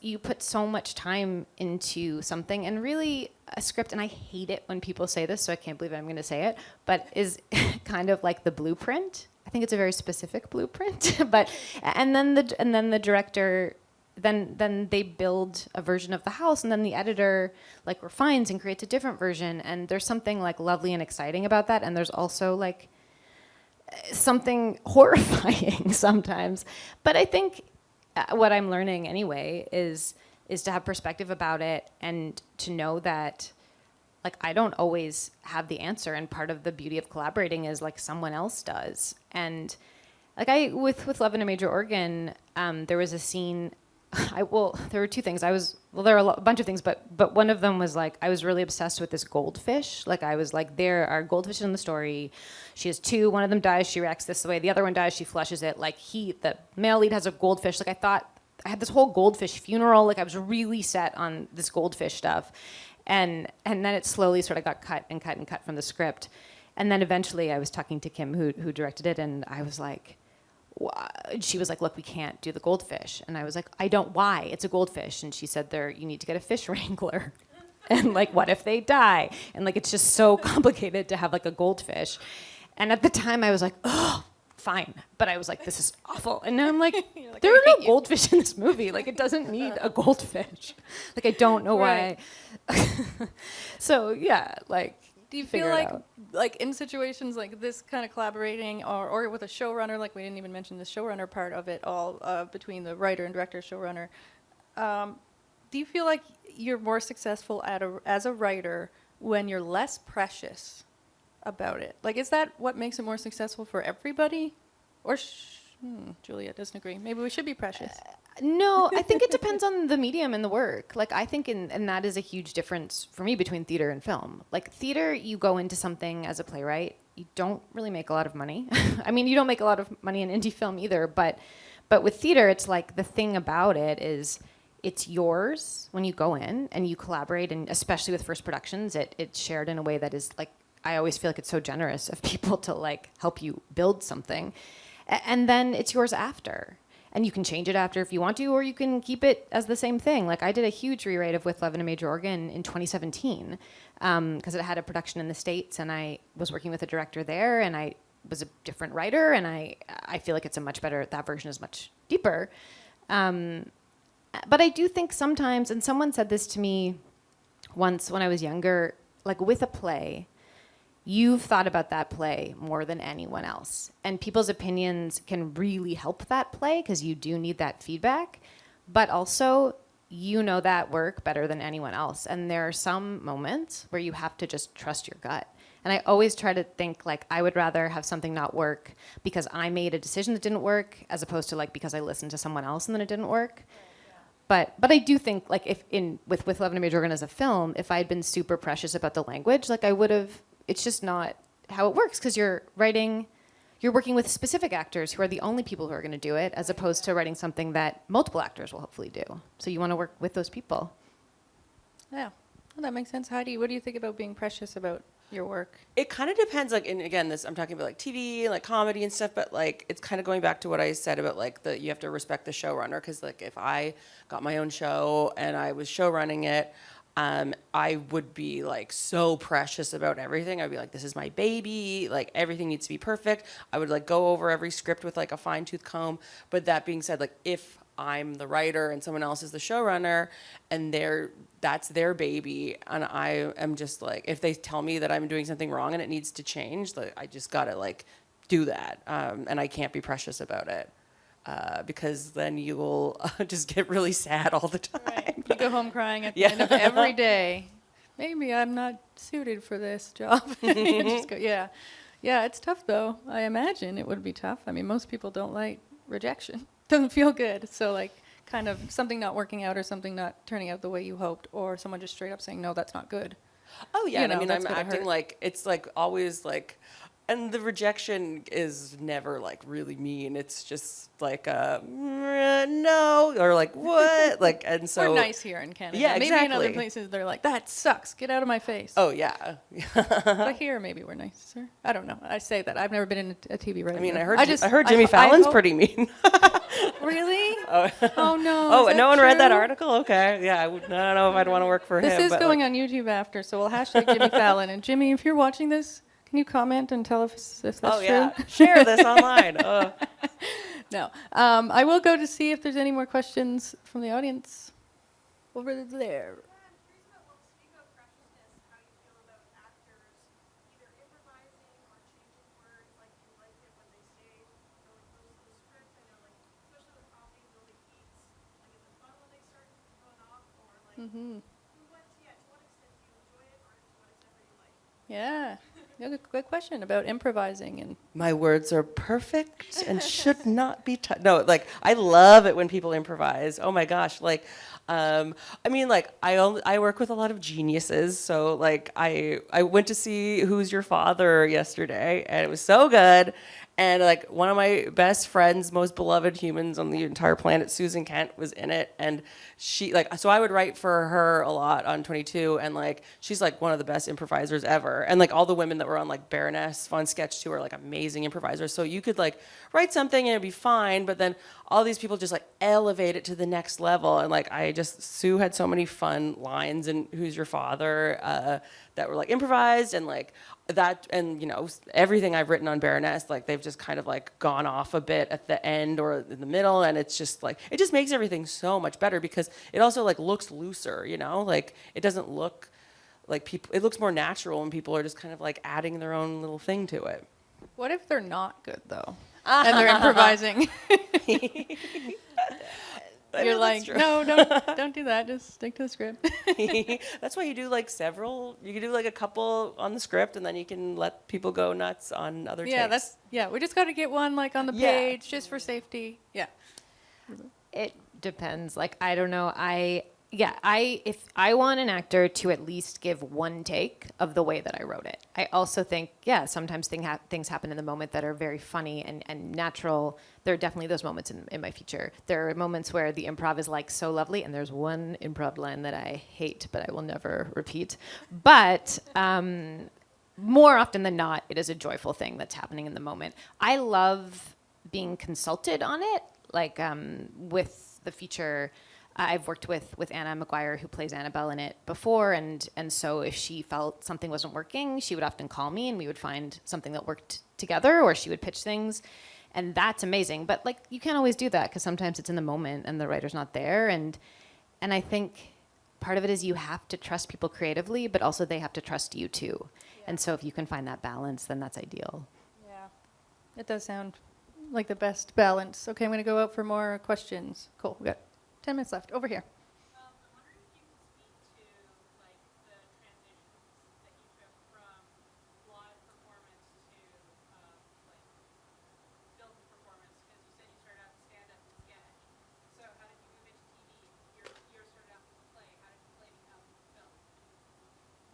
you put so much time into something, and really a script, and I hate it when people say this, so I can't believe I'm going to say it, but is kind of like the blueprint. I think it's a very specific blueprint, and then the director then they build a version of the house, and then the editor like refines and creates a different version, and there's something like lovely and exciting about that, and there's also like something horrifying sometimes. But I think what I'm learning anyway is to have perspective about it, and to know that like I don't always have the answer, and part of the beauty of collaborating is like someone else does. And like with Love in a Major Organ, there was a scene. There were two things. There were a bunch of things, but one of them was like I was really obsessed with this goldfish. Like I was like, there are goldfish in the story. She has two. One of them dies. She reacts this way. The other one dies. She flushes it. Like the male lead has a goldfish. Like I thought I had this whole goldfish funeral. Like I was really set on this goldfish stuff, and then it slowly sort of got cut from the script, and then eventually I was talking to Kim who directed it, and I was like, she was like, look, we can't do the goldfish. And I was like, why? It's a goldfish. And she said, you need to get a fish wrangler. And like, what if they die? And like, it's just so complicated to have like a goldfish. And at the time I was like, oh, fine. But I was like, this is awful. And now I'm like, there are no goldfish in this movie. Like, it doesn't need a goldfish. Like, I don't know why. So yeah, like, Do you feel like in situations like this kind of collaborating or with a showrunner, like we didn't even mention the showrunner part of it all, between the writer and director, showrunner, do you feel like you're more successful as a writer when you're less precious about it? Like, is that what makes it more successful for everybody? Or, Julia doesn't agree. Maybe we should be precious. No, I think it depends on the medium and the work. Like, I think, and that is a huge difference for me between theater and film. Like, theater, you go into something as a playwright, you don't really make a lot of money. I mean, you don't make a lot of money in indie film either, but with theater, it's like the thing about it is it's yours when you go in and you collaborate, and especially with first productions, it's shared in a way that is like, I always feel like it's so generous of people to like help you build something. And then it's yours after. And you can change it after if you want to, or you can keep it as the same thing. Like, I did a huge rewrite of With Love in a Major Organ in 2017 because it had a production in the States, and I was working with a director there, and I was a different writer, and I feel like it's a much better, that version is much deeper. But I do think sometimes, and someone said this to me once when I was younger, like with a play, you've thought about that play more than anyone else. And people's opinions can really help that play because you do need that feedback. But also, you know that work better than anyone else. And there are some moments where you have to just trust your gut. And I always try to think, like, I would rather have something not work because I made a decision that didn't work as opposed to, like, because I listened to someone else and then it didn't work. But I do think, like, if with Love in a Major Organ as a film, if I had been super precious about the language, like, I would have. It's just not how it works because you're working with specific actors who are the only people who are going to do it, as opposed to writing something that multiple actors will hopefully do. So you want to work with those people. Yeah, well, that makes sense. Heidi, what do you think about being precious about your work? It kind of depends, like, and again, I'm talking about like TV, like comedy and stuff, but like it's kind of going back to what I said about like you have to respect the showrunner, because like if I got my own show and I was show running it, I would be like so precious about everything. I'd be like, this is my baby, like everything needs to be perfect. I would like go over every script with like a fine tooth comb. But that being said, like if I'm the writer and someone else is the showrunner and that's their baby, and I am just like, if they tell me that I'm doing something wrong and it needs to change, like I just gotta like do that, and I can't be precious about it. Because then you will just get really sad all the time. Right. You go home crying at the end of every day. Maybe I'm not suited for this job. You just go, yeah. Yeah, it's tough, though. I imagine it would be tough. I mean, most people don't like rejection. Doesn't feel good. So, like, kind of something not working out or something not turning out the way you hoped, or someone just straight up saying, no, that's not good. Oh, yeah. You know, I mean, that's I'm gonna acting hurt. like it's like always like, and the rejection is never like really mean. It's just like no, or like what, like, and so We're nice here in Canada. Yeah, Maybe in other exactly. places they're like, that sucks. Get out of my face. Oh yeah. But here maybe we're nicer. I don't know. I say that. I've never been in a TV writing I mean, room. I heard Jimmy Fallon's pretty mean. Really? Oh no. Oh, is that no one read that true? article? Okay, yeah. I don't know if I'd want to work for This him. is but going like, on YouTube after, so we'll hashtag Jimmy Fallon. And Jimmy, if you're watching this, can you comment and tell if that's oh true? yeah, share this online. Oh. No. I will go to see if there's any more questions from the audience over there. Yeah. Good question about improvising and My words are perfect and should not be touched. No, like I love it when people improvise. Oh my gosh, like, I mean, like I work with a lot of geniuses. So like I went to see Who's Your Father yesterday, and it was so good. And like one of my best friends, most beloved humans on the entire planet, Susan Kent, was in it. And she like, so I would write for her a lot on 22, and like she's like one of the best improvisers ever. And like all the women that were on like Baroness on Sketch 2 are like amazing improvisers. So you could like write something and it'd be fine, but then all these people just like elevate it to the next level. And like Sue had so many fun lines in Who's Your Father that were like improvised, and like that, and you know, everything I've written on Baroness, like they've just kind of like gone off a bit at the end or in the middle, and it's just like it just makes everything so much better because it also like looks looser, you know, like it doesn't look like people, it looks more natural when people are just kind of like adding their own little thing to it. What if they're not good though, and they're improvising? You're like, no, don't do that. Just stick to the script. That's why you do like several. You can do like a couple on the script, and then you can let people go nuts on other takes. We just got to get one like on the page just for safety. Yeah. It depends. Like, I don't know. If I want an actor to at least give one take of the way that I wrote it. I also think, sometimes things happen in the moment that are very funny and natural. There are definitely those moments in my feature. There are moments where the improv is like so lovely, and there's one improv line that I hate, but I will never repeat. But more often than not, it is a joyful thing that's happening in the moment. I love being consulted on it, like with the feature. I've worked with Anna McGuire, who plays Annabelle in it before, and so if she felt something wasn't working, she would often call me, and we would find something that worked together, or she would pitch things, and that's amazing. But like, you can't always do that because sometimes it's in the moment and the writer's not there, and I think part of it is you have to trust people creatively, but also they have to trust you too. Yeah. And so if you can find that balance, then that's ideal. Yeah, it does sound like the best balance. Okay, I'm going to go out for more questions. Cool, we got 10 minutes left. Over here. I'm wondering if you could speak to like the transitions that you took from live performance to like film performance, because you said you started out with stand-up and sketch. So how did you move into TV? You started out with a play. How did the play become film?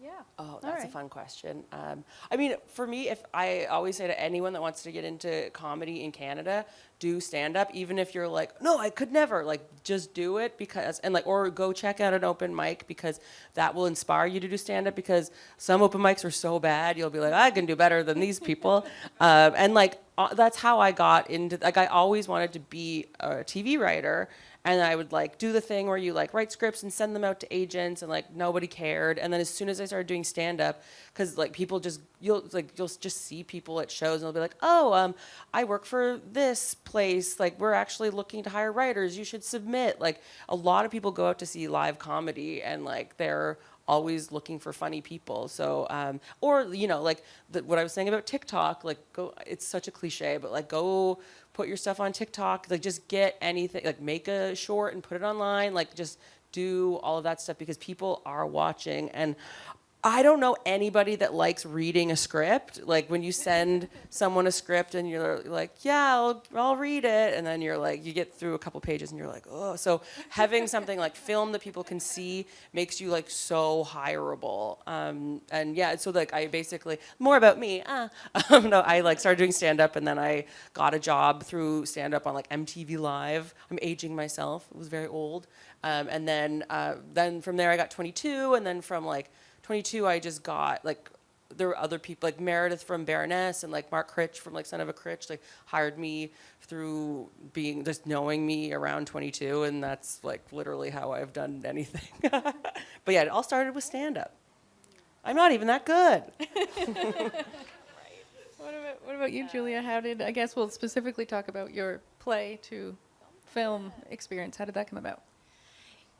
Yeah. Oh, that's a fun question. I mean, for me, if I always say to anyone that wants to get into comedy in Canada, do stand-up, even if you're like, no, I could never, like, just do it because, and like, or go check out an open mic, because that will inspire you to do stand-up, because some open mics are so bad, you'll be like, I can do better than these people. And like, that's how I got into, like, I always wanted to be a TV writer. And I would like do the thing where you like write scripts and send them out to agents, and like nobody cared. And then as soon as I started doing stand up, because like people just you'll just see people at shows and they'll be like, oh, I work for this place. Like, we're actually looking to hire writers. You should submit. Like, a lot of people go out to see live comedy, and like they're always looking for funny people. So, or, you know, like what I was saying about TikTok, like it's such a cliche, but like go put your stuff on TikTok, like just get anything, like make a short and put it online, like just do all of that stuff, because people are watching. And I don't know anybody that likes reading a script. Like when you send someone a script and you're like, yeah, I'll read it. And then you're like, you get through a couple pages and you're like, oh. So having something like film that people can see makes you like so hireable. And yeah, so like I basically, more about me. No, I like started doing stand up, and then I got a job through stand up on like MTV Live. I'm aging myself. It was very old. And then from there I got 22, and then from like 22, I just got, like, there were other people, like Meredith from Baroness and, like, Mark Critch from, like, Son of a Critch, like, hired me through just knowing me around 22, and that's, like, literally how I've done anything. But, yeah, it all started with stand-up. I'm not even that good. What about you, Julia? How did, I guess we'll specifically talk about your play to film experience. How did that come about?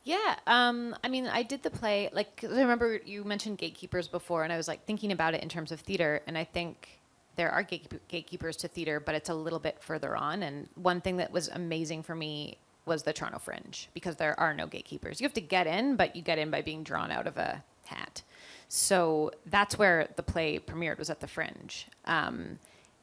Yeah, I mean, I did the play, like, 'cause I remember you mentioned gatekeepers before, and I was, like, thinking about it in terms of theater, and I think there are gatekeepers to theater, but it's a little bit further on, and one thing that was amazing for me was the Toronto Fringe, because there are no gatekeepers. You have to get in, but you get in by being drawn out of a hat. So that's where the play premiered, was at the Fringe. And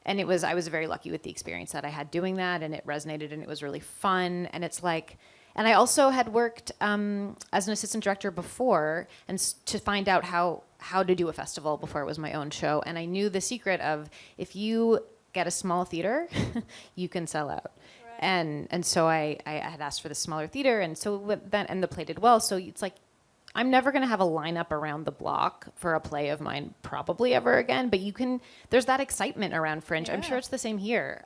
I was very lucky with the experience that I had doing that, and it resonated, and it was really fun, and it's like, and I also had worked as an assistant director before, and to find out how to do a festival before it was my own show. And I knew the secret of, if you get a small theater, you can sell out. And so I had asked for the smaller theater, and so then, and the play did well. So it's like, I'm never going to have a lineup around the block for a play of mine probably ever again, but there's that excitement around Fringe. I'm sure it's the same here.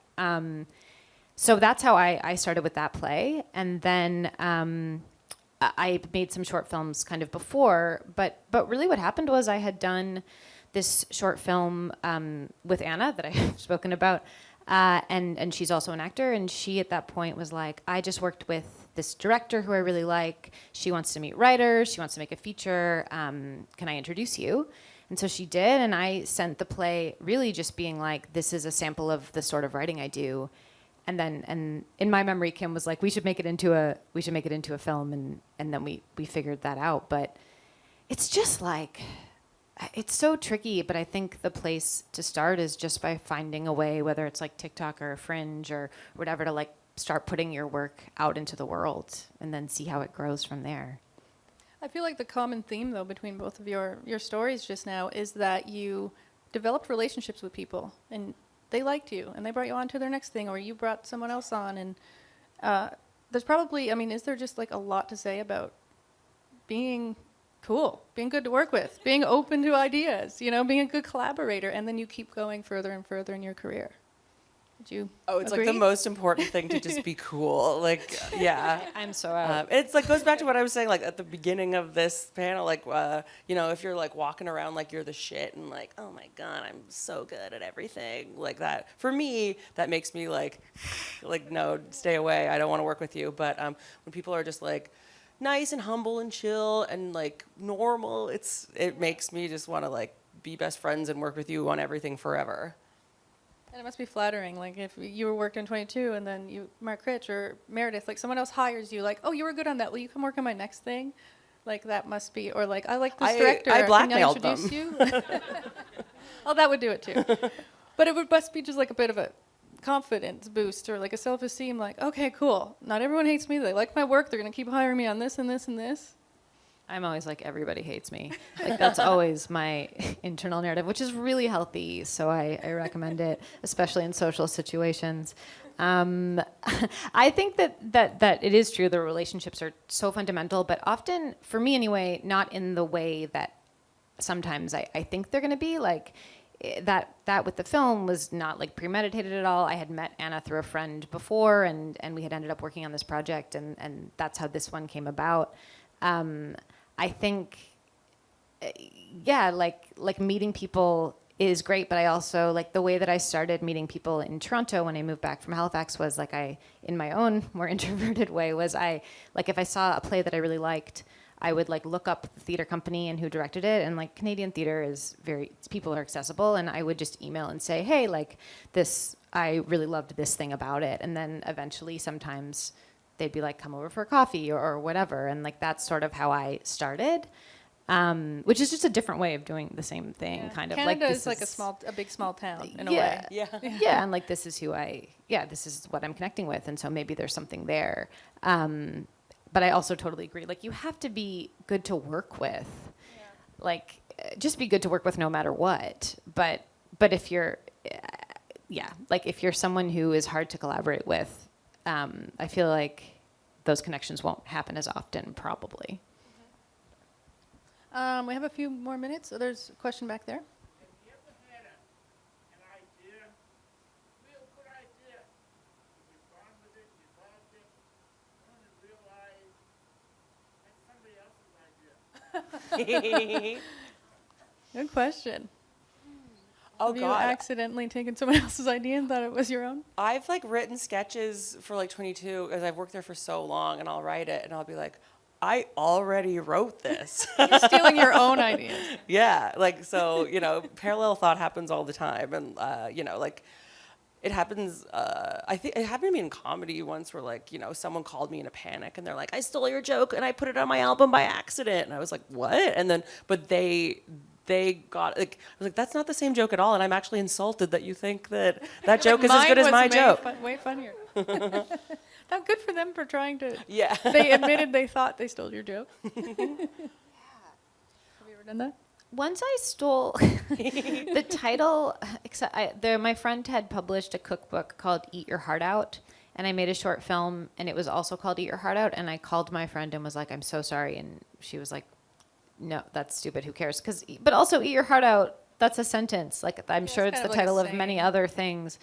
So that's how I started with that play. And then I made some short films kind of before, but really what happened was I had done this short film with Anna that I've spoken about, and she's also an actor, and she at that point was like, I just worked with this director who I really like. She wants to meet writers. She wants to make a feature. Can I introduce you? And so she did, and I sent the play really just being like, this is a sample of the sort of writing I do. And in my memory, Kim was like, we should make it into a film, and then we figured that out. But it's just like, it's so tricky, but I think the place to start is just by finding a way, whether it's like TikTok or Fringe or whatever, to like start putting your work out into the world and then see how it grows from there. I feel like the common theme, though, between both of your stories just now is that you developed relationships with people, and they liked you, and they brought you on to their next thing, or you brought someone else on. And there's probably, I mean, is there just like a lot to say about being cool, being good to work with, being open to ideas, you know, being a good collaborator, and then you keep going further and further in your career? Would you It's agree? like the most important thing to just be cool. Like, yeah. I'm so out. It's like goes back to what I was saying, like at the beginning of this panel, like, you know, if you're like walking around like you're the shit and like, oh my God, I'm so good at everything like that. For me, that makes me like, no, stay away. I don't want to work with you. But when people are just like nice and humble and chill and like normal, it makes me just want to like be best friends and work with you on everything forever. And it must be flattering, like if you were working 22 and then Mark Critch or Meredith, like someone else hires you, like, oh, you were good on that. Will you come work on my next thing? Like that must be, or like, I like this director. I Can blackmailed I introduce you? Oh, that would do it too. But must be just like a bit of a confidence boost or like a self-esteem, like, okay, cool. Not everyone hates me. They like my work. They're going to keep hiring me on this and this and this. I'm always like, everybody hates me. Like that's always my internal narrative, which is really healthy. So I recommend it, especially in social situations. I think that it is true. The relationships are so fundamental, but often, for me anyway, not in the way that sometimes I think they're going to be. Like that with the film was not like premeditated at all. I had met Anna through a friend before, and we had ended up working on this project, and that's how this one came about. I think, yeah, like meeting people is great, but I also, like the way that I started meeting people in Toronto when I moved back from Halifax was like in my own more introverted way, was if I saw a play that I really liked, I would like look up the theater company and who directed it, and like Canadian theater is people are accessible, and I would just email and say, hey, like this, I really loved this thing about it, and then eventually sometimes they'd be like, come over for a coffee or whatever. And like, that's sort of how I started, which is just a different way of doing the same thing, kind of. Canada like is like a big small town in a yeah, way. yeah. And like, this is this is what I'm connecting with. And so maybe there's something there. But I also totally agree. Like, you have to be good to work with. Yeah. Like, just be good to work with no matter what. But if you're, like if you're someone who is hard to collaborate with, I feel like those connections won't happen as often, probably. We have a few more minutes. So there's a question back there. Have you ever had an idea, real good idea, you've gone with it, you've loved it, only realized that's somebody else's idea? Good question. Oh Have you God. accidentally taken someone else's idea and thought it was your own? I've like written sketches for like 22 because I've worked there for so long, and I'll write it and I'll be like, I already wrote this. You're stealing your own ideas. Yeah, like, so, you know, parallel thought happens all the time, and you know, like it happens. I think it happened to me in comedy once, where like, you know, someone called me in a panic and they're like, I stole your joke and I put it on my album by accident, and I was like, what? And then but they got, like, I was like, that's not the same joke at all, and I'm actually insulted that you think that joke is as good as my joke. Way funnier. Now, good for them for trying to. Yeah. They admitted they thought they stole your joke. Have you ever done that? Once I stole the title, my friend had published a cookbook called Eat Your Heart Out, and I made a short film, and it was also called Eat Your Heart Out, and I called my friend and was like, I'm so sorry, and she was like, no, that's stupid, who cares? But also, Eat Your Heart Out, that's a sentence. Like, I'm sure it's kind the of like a title of saying. many other things.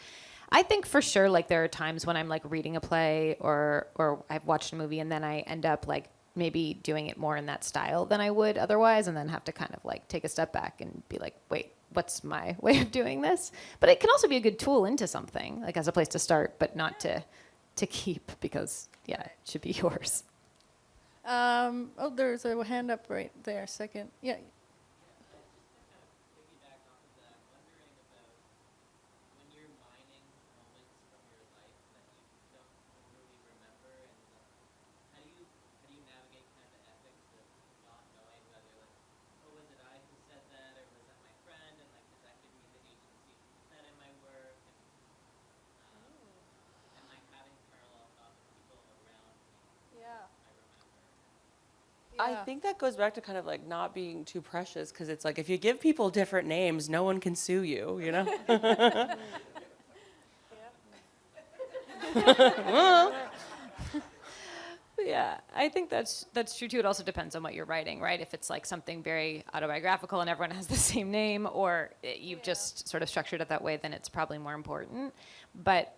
I think for sure, like, there are times when I'm, like, reading a play or I've watched a movie, and then I end up, like, maybe doing it more in that style than I would otherwise, and then have to kind of like take a step back and be like, wait, what's my way of doing this? But it can also be a good tool into something, like as a place to start, but not to keep, because yeah, it should be yours. Oh, there's a hand up right there. Second. Yeah. Piggyback off of that, wondering about when you're mining moments from your life that you don't really remember, and how do you navigate kind of the ethics of not knowing whether like, oh, was it I who said that, or was that my friend, and like, does that give me the agency to put that in my work, and like having parallel thoughts of people around me, Yeah. I remember. I think that goes back to kind of like not being too precious, because it's like if you give people different names, no one can sue you, you know? Yeah, I think that's true too. It also depends on what you're writing, right? If it's like something very autobiographical and everyone has the same name, or you've just sort of structured it that way, then it's probably more important. But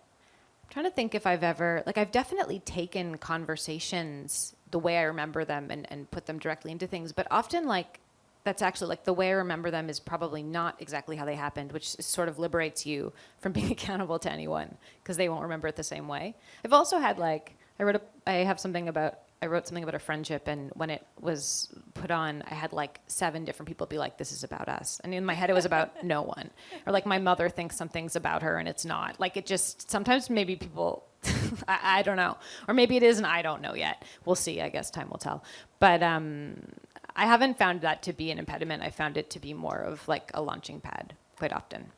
I'm trying to think if I've ever, like, I've definitely taken conversations the way I remember them and put them directly into things, but often like that's actually like the way I remember them is probably not exactly how they happened, which sort of liberates you from being accountable to anyone because they won't remember it the same way. I've also had like, I wrote something about a friendship, and when it was put on, I had like 7 different people be like, this is about us. And in my head, it was about no one. Or like my mother thinks something's about her and it's not. Like it just, sometimes maybe people, I don't know. Or maybe it is and I don't know yet. We'll see, I guess time will tell. But I haven't found that to be an impediment. I found it to be more of like a launching pad quite often.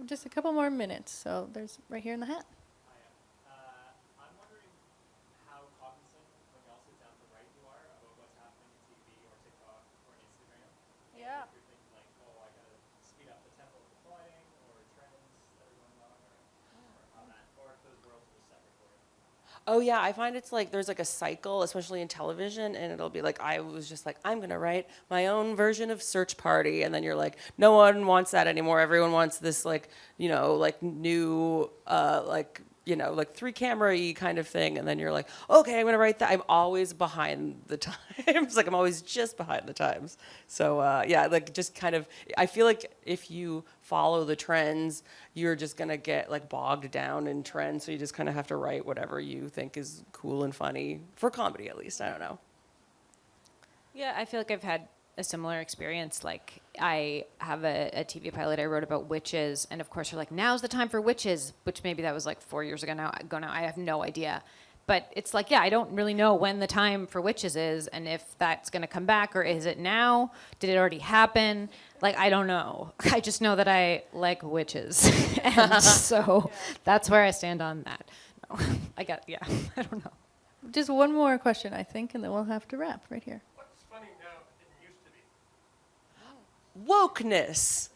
Just a couple more minutes. So there's right here in the hat. I'm wondering how cognizant when y'all sit down to write you are about what's happening in TV or TikTok or Instagram. Yeah. If you're thinking like, oh, I gotta speed up the tempo of the plotting or trends that are going on, or how that, or if those worlds are separate for you. Oh yeah, I find it's like there's like a cycle, especially in television, and it'll be like I was just like I'm gonna write my own version of Search Party, and then you're like no one wants that anymore. Everyone wants this like like new like like 3-camera-y kind of thing, and then you're like okay, I'm gonna write that. I'm always behind the times, like I'm always just behind the times. So yeah, like just kind of I feel like if you follow the trends, you're just gonna get like bogged down in trends. So you just kind of have to write whatever you think is cool and funny for comedy, at least. I don't know. Yeah, I feel like I've had a similar experience. Like I have a TV pilot I wrote about witches, and of course you're like, now's the time for witches, which maybe that was like 4 years ago now. I have no idea. But it's like, yeah, I don't really know when the time for witches is, and if that's going to come back, or is it now? Did it already happen? Like, I don't know. I just know that I like witches, and so that's where I stand on that. No, I don't know. Just one more question, I think, and then we'll have to wrap right here. What's funny now that didn't used to be? Wokeness.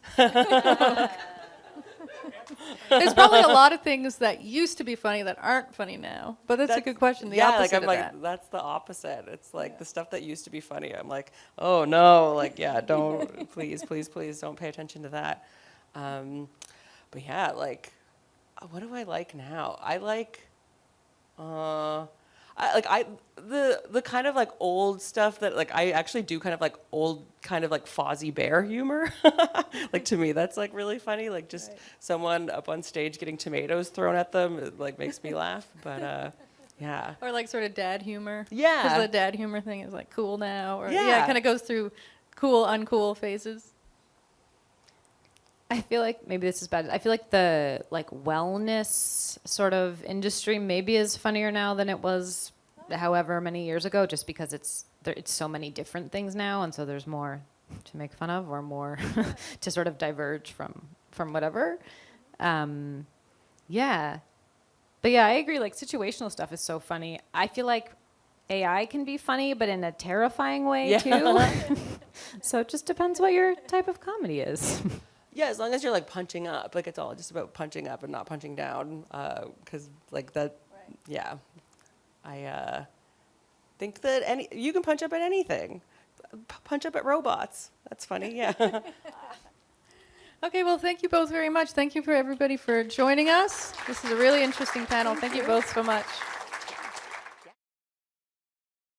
There's probably a lot of things that used to be funny that aren't funny now, but that's a good question. The yeah, opposite like I'm of like that. that's the opposite. It's like the stuff that used to be funny. I'm like, oh no, like yeah, don't please don't pay attention to that. But yeah, like what do I like now? I like the kind of like old stuff that like I actually do kind of like old kind of like Fozzie Bear humor. Like to me that's like really funny. Like just someone up on stage getting tomatoes thrown at them, it like makes me laugh. But yeah. Or like sort of dad humor. Yeah. Because the dad humor thing is like cool now. Or Yeah. it kind of goes through cool, uncool phases. I feel like maybe this is bad. I feel like the like wellness sort of industry maybe is funnier now than it was however many years ago, just because it's so many different things now, and so there's more to make fun of or more to sort of diverge from whatever. Yeah. But yeah, I agree. Like situational stuff is so funny. I feel like AI can be funny, but in a terrifying way Yeah. too. So it just depends what your type of comedy is. Yeah, as long as you're like punching up, like it's all just about punching up and not punching down, because like that, yeah, I think that you can punch up at anything, punch up at robots. That's funny, yeah. Okay, well, thank you both very much. Thank you for everybody for joining us. This is a really interesting panel. Thank you both so much.